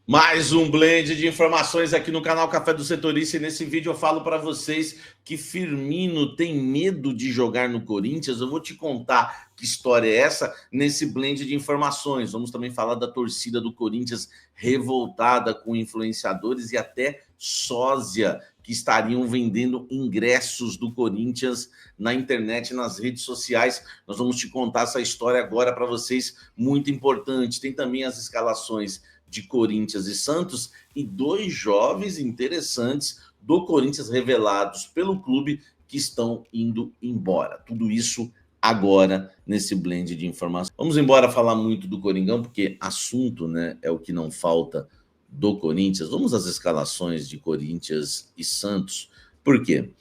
Mais um blend de informações aqui no canal Café do Setorista, e nesse vídeo eu falo para vocês que Firmino tem medo de jogar no Corinthians. Eu vou te contar que história é essa nesse blend de informações. Vamos também falar da torcida do Corinthians revoltada com influenciadores e até sósia que estariam vendendo ingressos do Corinthians na internet, nas redes sociais. Nós vamos te contar essa história agora para vocês, muito importante. Tem também as escalações de Corinthians e Santos e dois jovens interessantes do Corinthians revelados pelo clube que estão indo embora. Tudo isso agora nesse blend de informações. Vamos embora falar muito do Coringão, porque assunto, né, é o que não falta do Corinthians. Vamos às escalações de Corinthians e Santos. Por quê?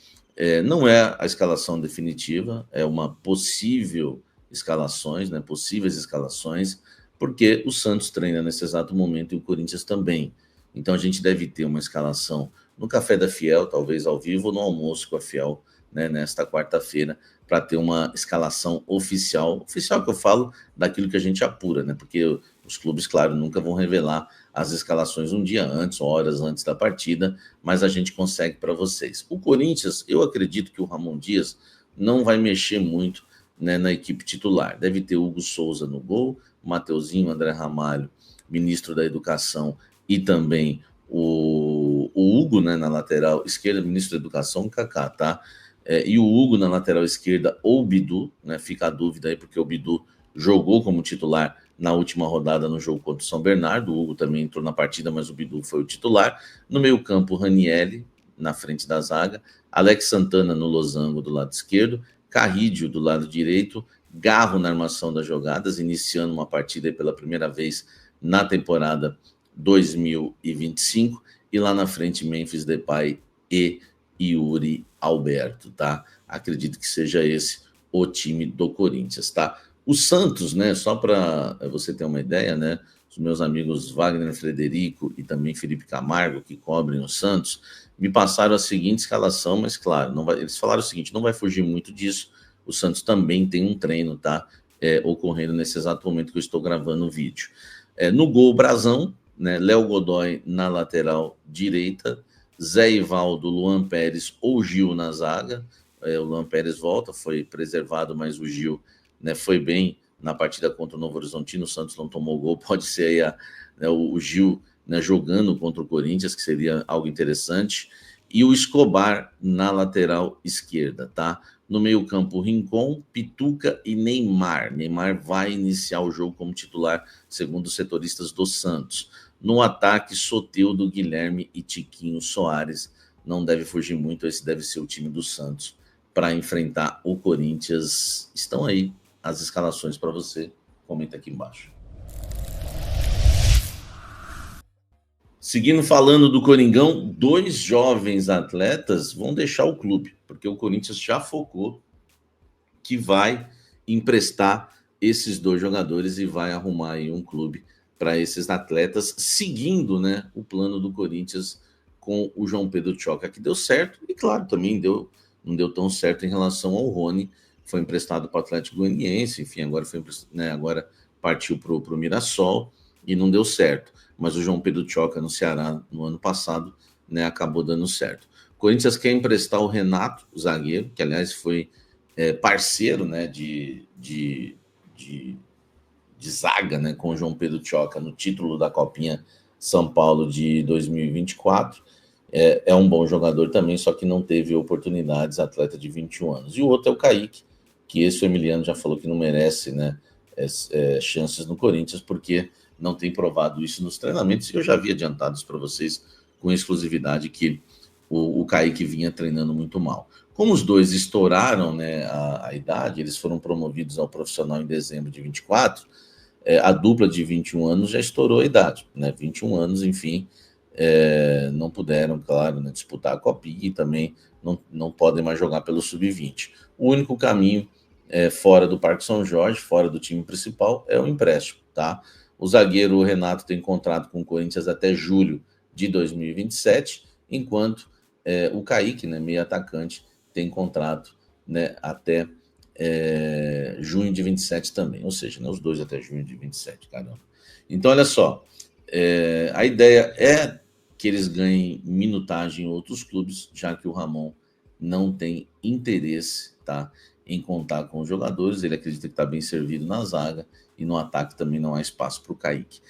Não é a escalação definitiva, é uma possível escalações, né, possíveis escalações, porque o Santos treina nesse exato momento e o Corinthians também. Então a gente deve ter uma escalação no Café da Fiel, talvez ao vivo, ou no almoço com a Fiel, né, nesta quarta-feira, para ter uma escalação oficial. Oficial que eu falo daquilo que a gente apura, né? Porque os clubes, claro, nunca vão revelar as escalações um dia antes, horas antes da partida, mas a gente consegue para vocês. O Corinthians, eu acredito que o Ramon Dias não vai mexer muito, né, na equipe titular. Deve ter Hugo Souza no gol, Mateuzinho, André Ramalho, ministro da Educação, e também o Hugo, né, na lateral esquerda, ministro da Educação, Kaká, tá? E o Hugo na lateral esquerda, ou o Bidu, né? Fica a dúvida aí, porque o Bidu jogou como titular na última rodada no jogo contra o São Bernardo. O Hugo também entrou na partida, mas o Bidu foi o titular. No meio-campo, Ranielli na frente da zaga, Alex Santana no losango do lado esquerdo, Carrídio do lado direito, Garro na armação das jogadas, iniciando uma partida pela primeira vez na temporada 2025, e lá na frente Memphis Depay e Yuri Alberto, tá? Acredito que seja esse o time do Corinthians, tá? O Santos, né, só para você ter uma ideia, né, os meus amigos Wagner Frederico e também Felipe Camargo, que cobrem o Santos, me passaram a seguinte escalação, mas claro, não vai, eles falaram o seguinte, não vai fugir muito disso. O Santos também tem um treino, tá? Ocorrendo nesse exato momento que eu estou gravando o vídeo. No gol, Brazão, né? Léo Godoy na lateral direita, Zé Ivaldo, Luan Pérez ou Gil na zaga. O Luan Pérez volta, foi preservado, mas o Gil, né, foi bem na partida contra o Novo Horizontino. O Santos não tomou gol, pode ser aí né, o Gil, né, jogando contra o Corinthians, que seria algo interessante. E o Escobar na lateral esquerda, tá? No meio-campo, Rincon, Pituca e Neymar. Neymar vai iniciar o jogo como titular, segundo os setoristas do Santos. No ataque, Soteldo, Guilherme e Tiquinho Soares. Não deve fugir muito, esse deve ser o time do Santos para enfrentar o Corinthians. Estão aí as escalações para você. Comenta aqui embaixo. Seguindo falando do Coringão, dois jovens atletas vão deixar o clube, porque o Corinthians já focou que vai emprestar esses dois jogadores e vai arrumar aí um clube para esses atletas, seguindo, né, o plano do Corinthians com o João Pedro Tchoca, que deu certo, e claro, também não deu tão certo em relação ao Rony, foi emprestado para o Atlético Goianiense, enfim, agora, agora partiu para o Mirassol e não deu certo. Mas o João Pedro Tchoca no Ceará no ano passado, né, acabou dando certo. O Corinthians quer emprestar o Renato, o zagueiro, que aliás foi parceiro, né, de zaga, né, com o João Pedro Tchoca no título da Copinha São Paulo de 2024. É um bom jogador também, só que não teve oportunidades, atleta de 21 anos. E o outro é o Kaique, que esse o Emiliano já falou que não merece, né, chances no Corinthians, porque não tem provado isso nos treinamentos, e eu já havia adiantado isso para vocês com exclusividade, que o Kaique vinha treinando muito mal. Como os dois estouraram, né, a idade, eles foram promovidos ao profissional em dezembro de 24, a dupla de 21 anos já estourou a idade, né, 21 anos, enfim, não puderam, claro, né, disputar a Copinha e também não podem mais jogar pelo Sub-20. O único caminho fora do Parque São Jorge, fora do time principal, é o empréstimo, tá? O zagueiro Renato tem contrato com o Corinthians até julho de 2027, enquanto o Kaique, né, meio atacante, tem contrato, né, até junho de 27 também, ou seja, né, os dois até junho de 27, caramba. Então, olha só, A ideia é que eles ganhem minutagem em outros clubes, já que o Ramon não tem interesse, tá, em contar com os jogadores. Ele acredita que está bem servido na zaga e no ataque também não há espaço para o Kaique.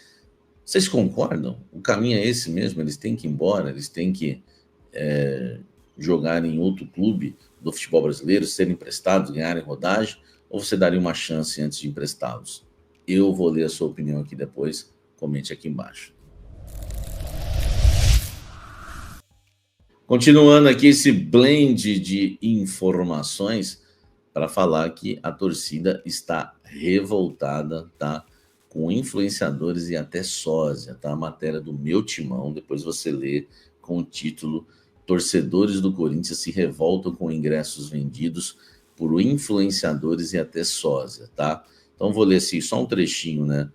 Vocês concordam? O caminho é esse mesmo? Eles têm que ir embora, eles têm que jogar em outro clube do futebol brasileiro, serem emprestados, ganharem rodagem, ou você daria uma chance antes de emprestá-los? Eu vou ler a sua opinião aqui depois, comente aqui embaixo. Continuando aqui esse blend de informações para falar que a torcida está revoltada, tá? Com influenciadores e até sósia, tá? A matéria do Meu Timão, depois você lê com o título Torcedores do Corinthians se revoltam com ingressos vendidos por influenciadores e até sósia, tá? Então vou ler assim, só um trechinho, né?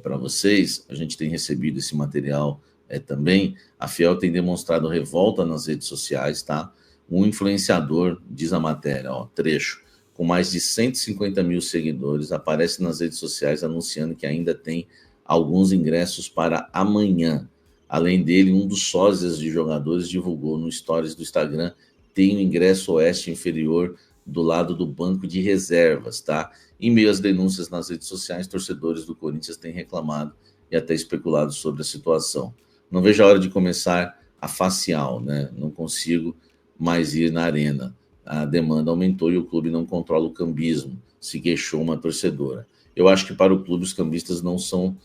Para vocês, a gente tem recebido esse material também. A Fiel tem demonstrado revolta nas redes sociais, tá? Um influenciador, diz a matéria, ó, trecho, com mais de 150 mil seguidores, aparece nas redes sociais anunciando que ainda tem alguns ingressos para amanhã. Além dele, um dos sósias de jogadores divulgou no stories do Instagram, tem o ingresso oeste inferior do lado do banco de reservas, tá? Em meio às denúncias nas redes sociais, torcedores do Corinthians têm reclamado e até especulado sobre a situação. Não vejo a hora de começar a facial, né? Não consigo mais ir na arena. A demanda aumentou e o clube não controla o cambismo, se queixou uma torcedora. Eu acho que para o clube os cambistas não são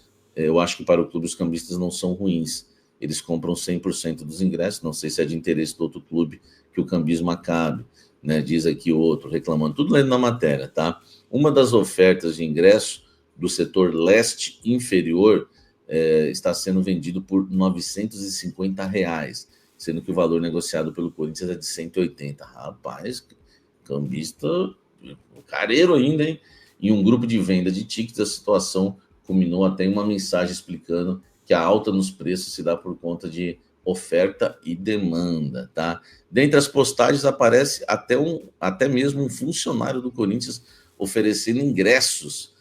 ruins. Eles compram 100% dos ingressos, não sei se é de interesse do outro clube que o cambismo acabe, né? Diz aqui outro, reclamando, tudo lendo na matéria, tá? Uma das ofertas de ingresso do setor leste inferior está sendo vendido por R$ 950, sendo que o valor negociado pelo Corinthians é de 180. Rapaz, cambista, careiro ainda, hein? Em um grupo de venda de tickets, a situação culminou até em uma mensagem explicando que a alta nos preços se dá por conta de oferta e demanda, tá? Dentre as postagens aparece até mesmo um funcionário do Corinthians oferecendo ingressos.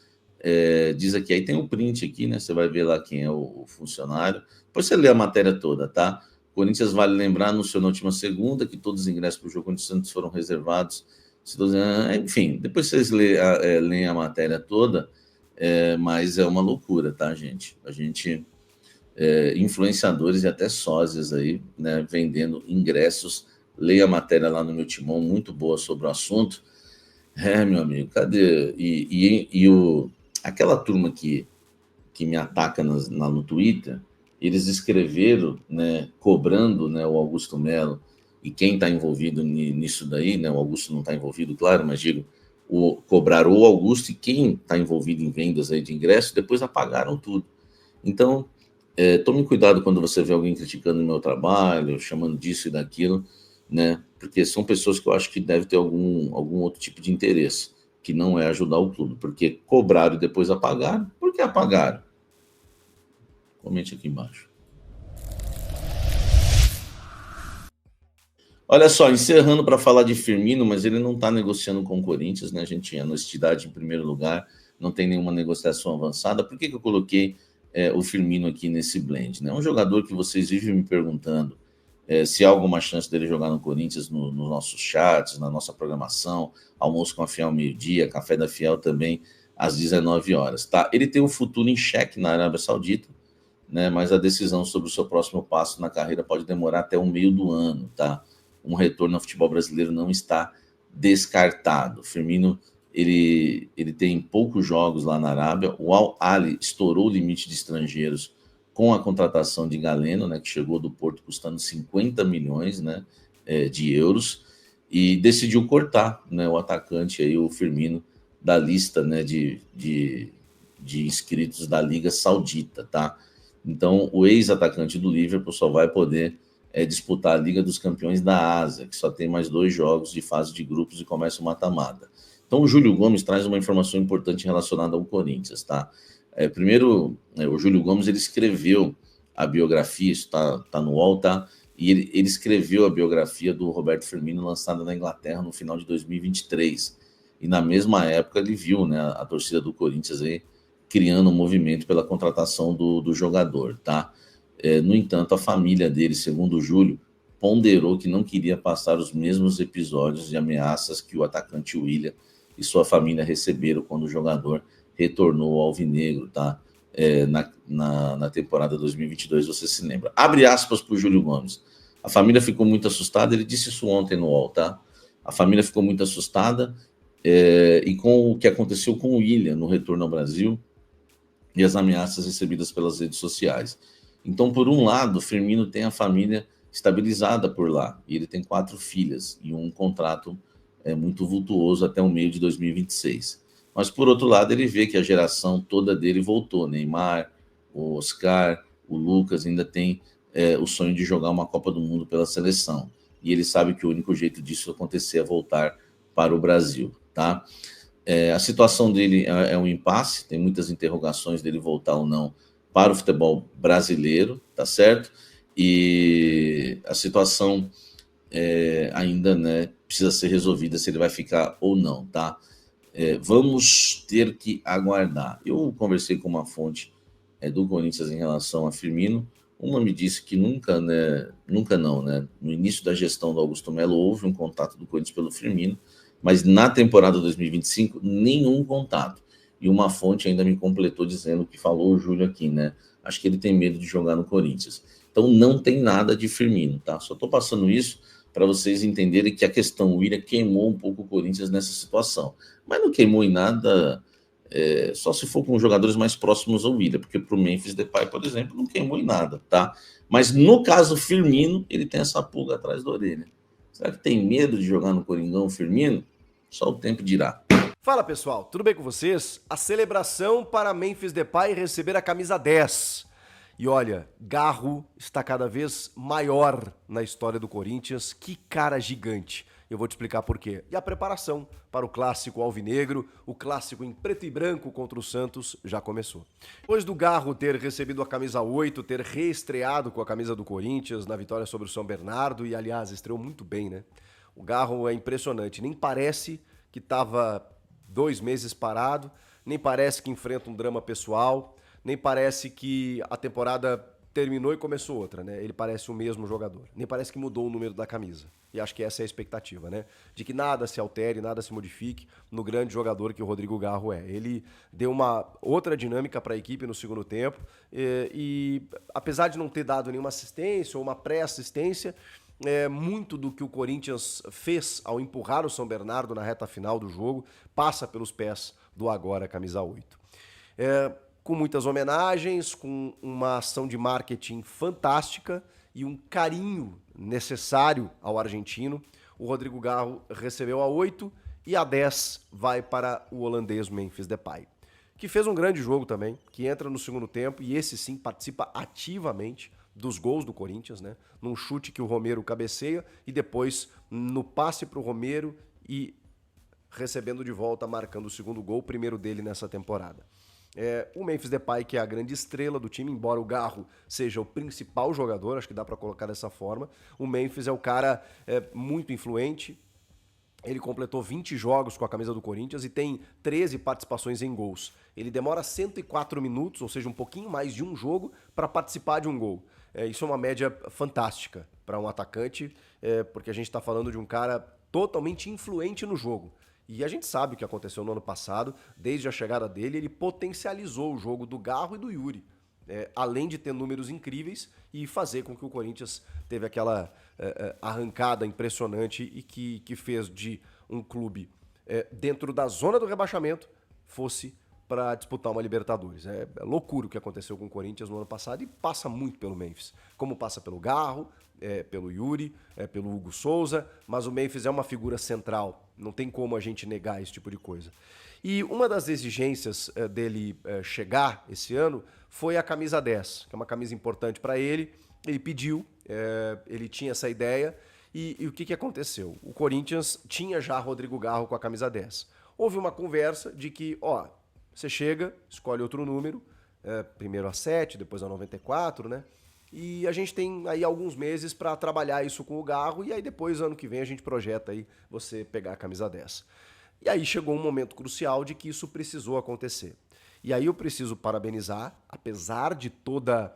Diz aqui, aí tem um print aqui, né? Você vai ver lá quem é o funcionário. Depois você lê a matéria toda, tá? Corinthians, vale lembrar, anunciou na última segunda que todos os ingressos para o jogo contra o Santos foram reservados. Enfim, depois vocês leem a matéria toda, mas é uma loucura, tá, gente? A gente, influenciadores e até sósias aí, né, vendendo ingressos. Leia a matéria lá no Meu Timão, muito boa sobre o assunto. Meu amigo, cadê? Aquela turma que me ataca no Twitter, eles escreveram, né, cobrando, né, o Augusto Melo e quem está envolvido nisso daí, né, o Augusto não está envolvido, claro, mas digo, cobrar o Augusto e quem está envolvido em vendas aí de ingressos, depois apagaram tudo. Então, tome cuidado quando você vê alguém criticando o meu trabalho, chamando disso e daquilo, né, porque são pessoas que eu acho que devem ter algum outro tipo de interesse, que não é ajudar o clube, porque cobraram e depois apagaram. Por que apagaram? Comente aqui embaixo. Olha só, encerrando para falar de Firmino, mas ele não está negociando com o Corinthians, né? A gente tinha honestidade em primeiro lugar, não tem nenhuma negociação avançada. Por que eu coloquei o Firmino aqui nesse blend, né? Um jogador que vocês vivem me perguntando se há alguma chance dele jogar no Corinthians, nos nossos chats, na nossa programação, almoço com a Fiel meio-dia, café da Fiel também às 19 horas, tá? Ele tem um futuro em xeque na Arábia Saudita, né? Mas a decisão sobre o seu próximo passo na carreira pode demorar até o meio do ano, tá? Um retorno ao futebol brasileiro não está descartado. Firmino, ele tem poucos jogos lá na Arábia. O Al Ahly estourou o limite de estrangeiros com a contratação de Galeno, né, que chegou do Porto custando 50 milhões, né, de euros, e decidiu cortar, né, o atacante, aí, o Firmino, da lista, né, de inscritos da Liga Saudita, tá? Então, o ex-atacante do Liverpool só vai poder disputar a Liga dos Campeões da Ásia, que só tem mais 2 jogos de fase de grupos e começa o mata-mata. Então, o Júlio Gomes traz uma informação importante relacionada ao Corinthians, tá? Primeiro, o Júlio Gomes, ele escreveu a biografia, isso tá no UOL, tá? E ele escreveu a biografia do Roberto Firmino, lançada na Inglaterra no final de 2023. E na mesma época ele viu, né, a torcida do Corinthians aí criando um movimento pela contratação do jogador, tá? No entanto, a família dele, segundo o Júlio, ponderou que não queria passar os mesmos episódios de ameaças que o atacante William e sua família receberam quando o jogador retornou ao alvinegro, tá? Na temporada 2022, você se lembra. Abre aspas para o Júlio Gomes. A família ficou muito assustada, ele disse isso ontem no UOL, tá? A família ficou muito assustada e com o que aconteceu com o William no retorno ao Brasil e as ameaças recebidas pelas redes sociais. Então, por um lado, Firmino tem a família estabilizada por lá, e ele tem 4 filhas e um contrato muito vultuoso até o meio de 2026. Mas, por outro lado, ele vê que a geração toda dele voltou. Neymar, o Oscar, o Lucas ainda tem o sonho de jogar uma Copa do Mundo pela seleção. E ele sabe que o único jeito disso acontecer é voltar para o Brasil, tá? A situação dele é um impasse, tem muitas interrogações dele voltar ou não para o futebol brasileiro, tá certo? E a situação ainda, né, precisa ser resolvida se ele vai ficar ou não, tá? Vamos ter que aguardar. Eu conversei com uma fonte do Corinthians em relação a Firmino. Uma me disse que nunca não, né? No início da gestão do Augusto Melo houve um contato do Corinthians pelo Firmino, mas na temporada 2025 nenhum contato. E uma fonte ainda me completou dizendo que falou o Júlio aqui, né? Acho que ele tem medo de jogar no Corinthians. Então não tem nada de Firmino, tá? Só estou passando isso para vocês entenderem que a questão, o William queimou um pouco o Corinthians nessa situação. Mas não queimou em nada, só se for com jogadores mais próximos ao William, porque para o Memphis Depay, por exemplo, não queimou em nada, tá? Mas no caso Firmino, ele tem essa pulga atrás da orelha. Será que tem medo de jogar no Coringão, Firmino? Só o tempo dirá. Fala pessoal, tudo bem com vocês? A celebração para Memphis Depay receber a camisa 10. E olha, Garro está cada vez maior na história do Corinthians. Que cara gigante. Eu vou te explicar por quê. E a preparação para o clássico alvinegro, o clássico em preto e branco contra o Santos, já começou. Depois do Garro ter recebido a camisa 8, ter reestreado com a camisa do Corinthians na vitória sobre o São Bernardo, e aliás, estreou muito bem, né? O Garro é impressionante, nem parece que estava 2 meses parado, nem parece que enfrenta um drama pessoal, nem parece que a temporada terminou e começou outra, né? Ele parece o mesmo jogador. Nem parece que mudou o número da camisa. E acho que essa é a expectativa, né? De que nada se altere, nada se modifique no grande jogador que o Rodrigo Garro é. Ele deu uma outra dinâmica para a equipe no segundo tempo e apesar de não ter dado nenhuma assistência ou uma pré-assistência, muito do que o Corinthians fez ao empurrar o São Bernardo na reta final do jogo passa pelos pés do agora camisa 8. Com muitas homenagens, com uma ação de marketing fantástica e um carinho necessário ao argentino, o Rodrigo Garro recebeu a 8 e a 10 vai para o holandês Memphis Depay, que fez um grande jogo também, que entra no segundo tempo e esse sim participa ativamente dos gols do Corinthians, né? Num chute que o Romero cabeceia e depois no passe para o Romero e recebendo de volta, marcando o segundo gol, o primeiro dele nessa temporada. O Memphis Depay, que é a grande estrela do time, embora o Garro seja o principal jogador, acho que dá para colocar dessa forma. O Memphis é o cara muito influente. Ele completou 20 jogos com a camisa do Corinthians e tem 13 participações em gols. Ele demora 104 minutos, ou seja, um pouquinho mais de um jogo, para participar de um gol. Isso é uma média fantástica para um atacante, porque a gente está falando de um cara totalmente influente no jogo. E a gente sabe o que aconteceu no ano passado, desde a chegada dele, ele potencializou o jogo do Garro e do Yuri, além de ter números incríveis e fazer com que o Corinthians teve aquela arrancada impressionante e que fez de um clube dentro da zona do rebaixamento fosse para disputar uma Libertadores. É loucura o que aconteceu com o Corinthians no ano passado e passa muito pelo Memphis, como passa pelo Garro, pelo Yuri, pelo Hugo Souza, mas o Memphis é uma figura central, não tem como a gente negar esse tipo de coisa. E uma das exigências dele chegar esse ano foi a camisa 10, que é uma camisa importante para ele. Ele pediu, ele tinha essa ideia e o que aconteceu? O Corinthians tinha já Rodrigo Garro com a camisa 10. Houve uma conversa de que, você chega, escolhe outro número, primeiro a 7, depois a 94, né? E a gente tem aí alguns meses para trabalhar isso com o Garro e aí depois, ano que vem, a gente projeta aí você pegar a camisa 10. E aí chegou um momento crucial de que isso precisou acontecer. E aí eu preciso parabenizar, apesar de toda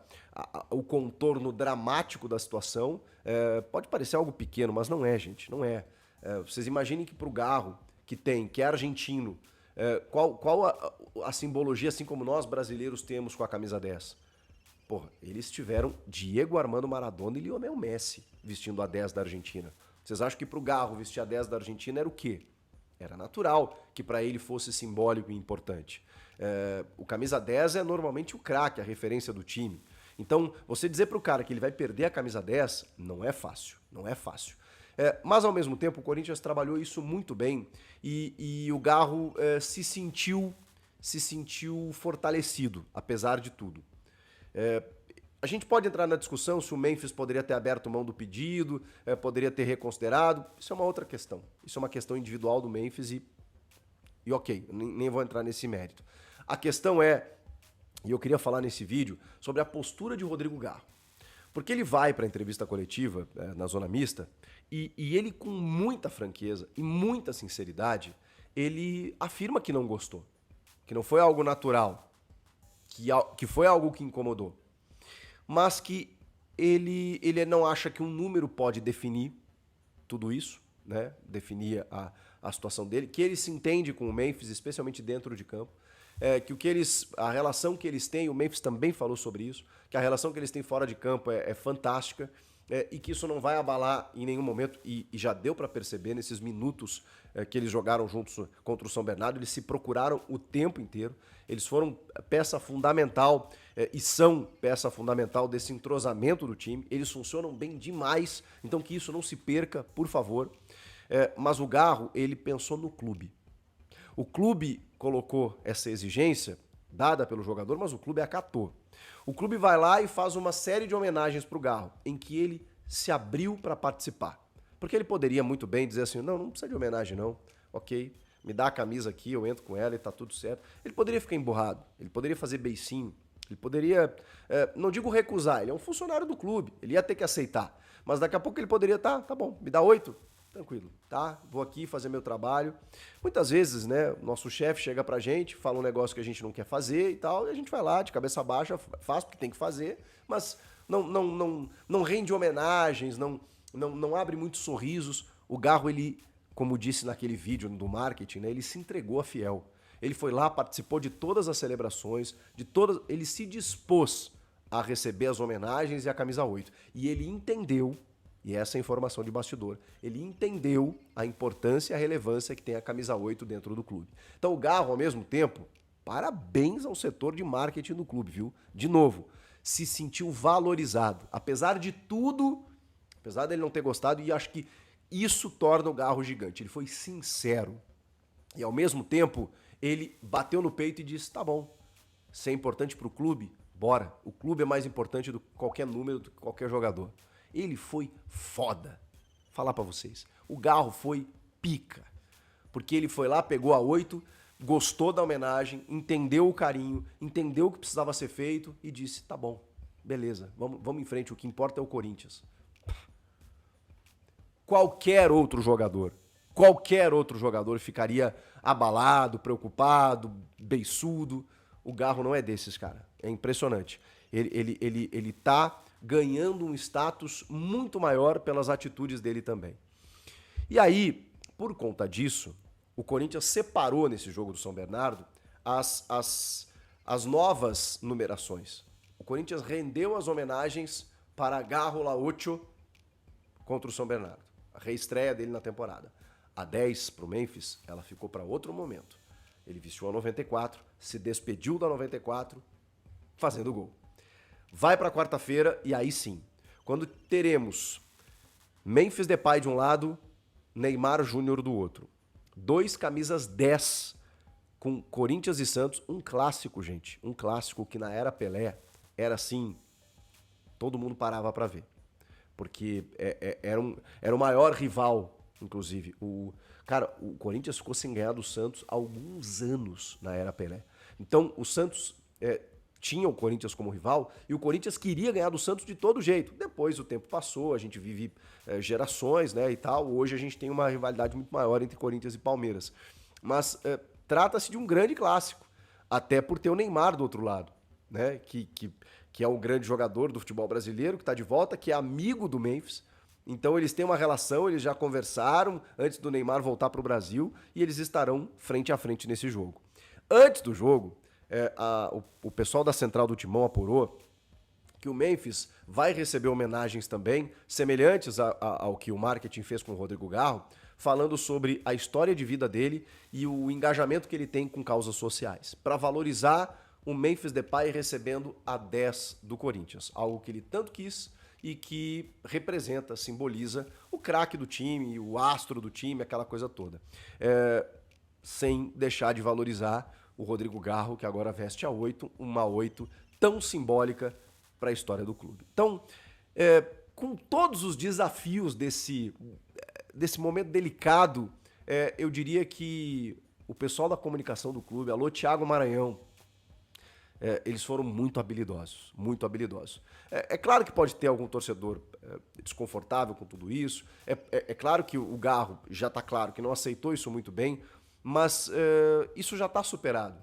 o contorno dramático da situação, pode parecer algo pequeno, mas não é, gente, não é. Vocês imaginem que para o Garro, que é argentino, qual a simbologia, assim como nós brasileiros temos com a camisa 10? Porra, eles tiveram Diego Armando Maradona e Lionel Messi vestindo a 10 da Argentina. Vocês acham que para o Garro vestir a 10 da Argentina era o quê? Era natural que para ele fosse simbólico e importante. O camisa 10 é normalmente o craque, a referência do time. Então, você dizer para o cara que ele vai perder a camisa 10 não é fácil, não é fácil. Mas, ao mesmo tempo, o Corinthians trabalhou isso muito bem e o Garro se sentiu fortalecido, apesar de tudo. A gente pode entrar na discussão se o Memphis poderia ter aberto mão do pedido, poderia ter reconsiderado. Isso é uma outra questão. Isso é uma questão individual do Memphis e ok, nem vou entrar nesse mérito. A questão e eu queria falar nesse vídeo, sobre a postura de Rodrigo Garro. Porque ele vai para a entrevista coletiva na zona mista e ele, com muita franqueza e muita sinceridade, ele afirma que não gostou, que não foi algo natural, que foi algo que incomodou, mas que ele não acha que um número pode definir tudo isso, né? Definir a situação dele, que ele se entende com o Memphis, especialmente dentro de campo, a relação que eles têm, o Memphis também falou sobre isso, que a relação que eles têm fora de campo é fantástica, e que isso não vai abalar em nenhum momento, e já deu para perceber nesses minutos que eles jogaram juntos contra o São Bernardo, eles se procuraram o tempo inteiro, eles foram peça fundamental e são peça fundamental desse entrosamento do time, eles funcionam bem demais, então que isso não se perca, por favor. Mas o Garro, ele pensou no clube. O clube colocou essa exigência dada pelo jogador, mas o clube acatou. O clube vai lá e faz uma série de homenagens para o Garro, em que ele se abriu para participar. Porque ele poderia muito bem dizer assim, não precisa de homenagem não, ok, me dá a camisa aqui, eu entro com ela e tá tudo certo. Ele poderia ficar emburrado, ele poderia fazer beicinho, ele poderia, não digo recusar, ele é um funcionário do clube, ele ia ter que aceitar. Mas daqui a pouco ele poderia, tá bom, me dá 8, tranquilo, tá? Vou aqui fazer meu trabalho. Muitas vezes, né, o nosso chefe chega pra gente, fala um negócio que a gente não quer fazer e tal, e a gente vai lá, de cabeça baixa, faz porque tem que fazer, mas não rende homenagens, não abre muitos sorrisos. O Garro, ele, como disse naquele vídeo do marketing, né, ele se entregou a fiel. Ele foi lá, participou de todas as celebrações, ele se dispôs a receber as homenagens e a camisa 8. E ele entendeu, e essa é a informação de bastidor, ele entendeu a importância e a relevância que tem a camisa 8 dentro do clube. Então o Garro, ao mesmo tempo, parabéns ao setor de marketing do clube, viu? De novo, se sentiu valorizado. Apesar de tudo, apesar dele não ter gostado, e acho que isso torna o Garro gigante. Ele foi sincero. E ao mesmo tempo, ele bateu no peito e disse, tá bom, se é importante pro clube, bora. O clube é mais importante do que qualquer número, do que qualquer jogador. Ele foi foda. Vou falar pra vocês. O Garro foi pica. Porque ele foi lá, pegou a 8, gostou da homenagem, entendeu o carinho, entendeu o que precisava ser feito e disse, tá bom, beleza, vamos em frente, o que importa é o Corinthians. Qualquer outro jogador ficaria abalado, preocupado, beiçudo. O Garro não é desses, cara. É impressionante. Ele tá ganhando um status muito maior pelas atitudes dele também. E aí, por conta disso, o Corinthians separou nesse jogo do São Bernardo as novas numerações. O Corinthians rendeu as homenagens para Garro Laocho contra o São Bernardo. A reestreia dele na temporada. A 10 para o Memphis, ela ficou para outro momento. Ele vestiu a 94, se despediu da 94, fazendo gol. Vai para quarta-feira e aí sim, quando teremos Memphis Depay de um lado, Neymar Júnior do outro. 2 camisas 10 com Corinthians e Santos, um clássico, gente. Um clássico que na era Pelé era assim, todo mundo parava para ver. Porque era o maior rival, inclusive. O Corinthians ficou sem ganhar do Santos há alguns anos na era Pelé. Então, o Santos tinha o Corinthians como rival e o Corinthians queria ganhar do Santos de todo jeito. Depois o tempo passou, a gente vive gerações, né, e tal. Hoje a gente tem uma rivalidade muito maior entre Corinthians e Palmeiras. Mas trata-se de um grande clássico. até por ter o Neymar do outro lado, né? Que é um grande jogador do futebol brasileiro, que está de volta, que é amigo do Memphis. Então eles têm uma relação, eles já conversaram antes do Neymar voltar para o Brasil e eles estarão frente a frente nesse jogo. Antes do jogo, o pessoal da Central do Timão apurou que o Memphis vai receber homenagens também, semelhantes ao que o marketing fez com o Rodrigo Garro, falando sobre a história de vida dele e o engajamento que ele tem com causas sociais, para valorizar o Memphis Depay recebendo a 10 do Corinthians, algo que ele tanto quis e que representa, simboliza o craque do time, o astro do time, aquela coisa toda. Sem deixar de valorizar o Rodrigo Garro, que agora veste a 8, uma 8 tão simbólica para a história do clube. Então, com todos os desafios desse momento delicado, eu diria que o pessoal da comunicação do clube, alô Thiago Maranhão, eles foram muito habilidosos, muito habilidosos. É claro que pode ter algum torcedor desconfortável com tudo isso, é claro que o Garro já está claro que não aceitou isso muito bem, mas isso já está superado.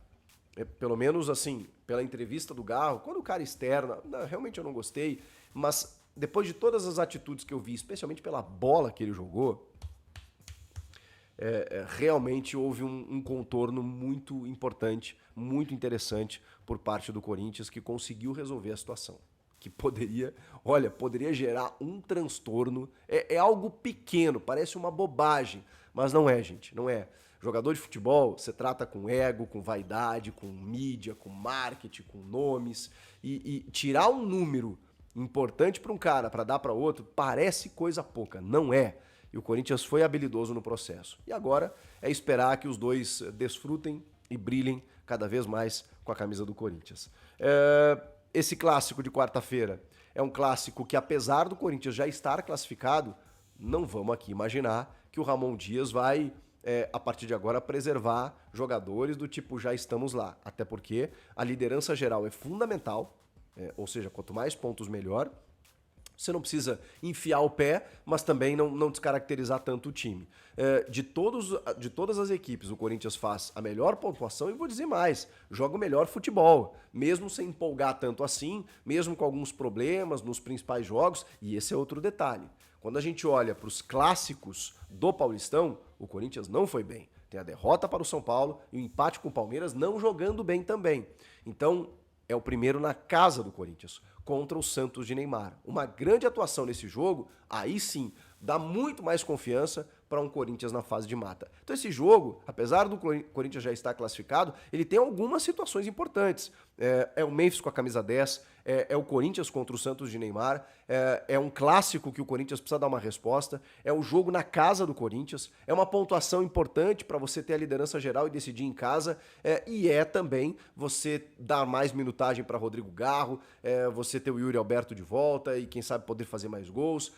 Pelo menos assim, pela entrevista do Garro, quando o cara externa, realmente eu não gostei, mas depois de todas as atitudes que eu vi, especialmente pela bola que ele jogou, realmente houve um contorno muito importante, muito interessante por parte do Corinthians, que conseguiu resolver a situação. Que poderia gerar um transtorno. É algo pequeno, parece uma bobagem, mas não é, gente, não é. Jogador de futebol, você trata com ego, com vaidade, com mídia, com marketing, com nomes, e tirar um número importante para um cara para dar para outro parece coisa pouca, não é. E o Corinthians foi habilidoso no processo. E agora é esperar que os dois desfrutem e brilhem cada vez mais com a camisa do Corinthians. Esse clássico de quarta-feira é um clássico que, apesar do Corinthians já estar classificado, não vamos aqui imaginar que o Ramon Dias vai, a partir de agora, preservar jogadores do tipo já estamos lá. Até porque a liderança geral é fundamental, ou seja, quanto mais pontos melhor. Você não precisa enfiar o pé, mas também não descaracterizar tanto o time. De todas as equipes, o Corinthians faz a melhor pontuação e vou dizer mais, joga o melhor futebol, mesmo sem empolgar tanto assim, mesmo com alguns problemas nos principais jogos, e esse é outro detalhe. Quando a gente olha para os clássicos do Paulistão, o Corinthians não foi bem. Tem a derrota para o São Paulo e o empate com o Palmeiras não jogando bem também. Então, é o primeiro na casa do Corinthians, contra o Santos de Neymar. Uma grande atuação nesse jogo, aí sim, dá muito mais confiança para um Corinthians na fase de mata. Então esse jogo, apesar do Corinthians já estar classificado, ele tem algumas situações importantes. É o Memphis com a camisa 10, é o Corinthians contra o Santos de Neymar, é um clássico que o Corinthians precisa dar uma resposta, é o jogo na casa do Corinthians, é uma pontuação importante para você ter a liderança geral e decidir em casa, e é também você dar mais minutagem para Rodrigo Garro, você ter o Yuri Alberto de volta e quem sabe poder fazer mais gols.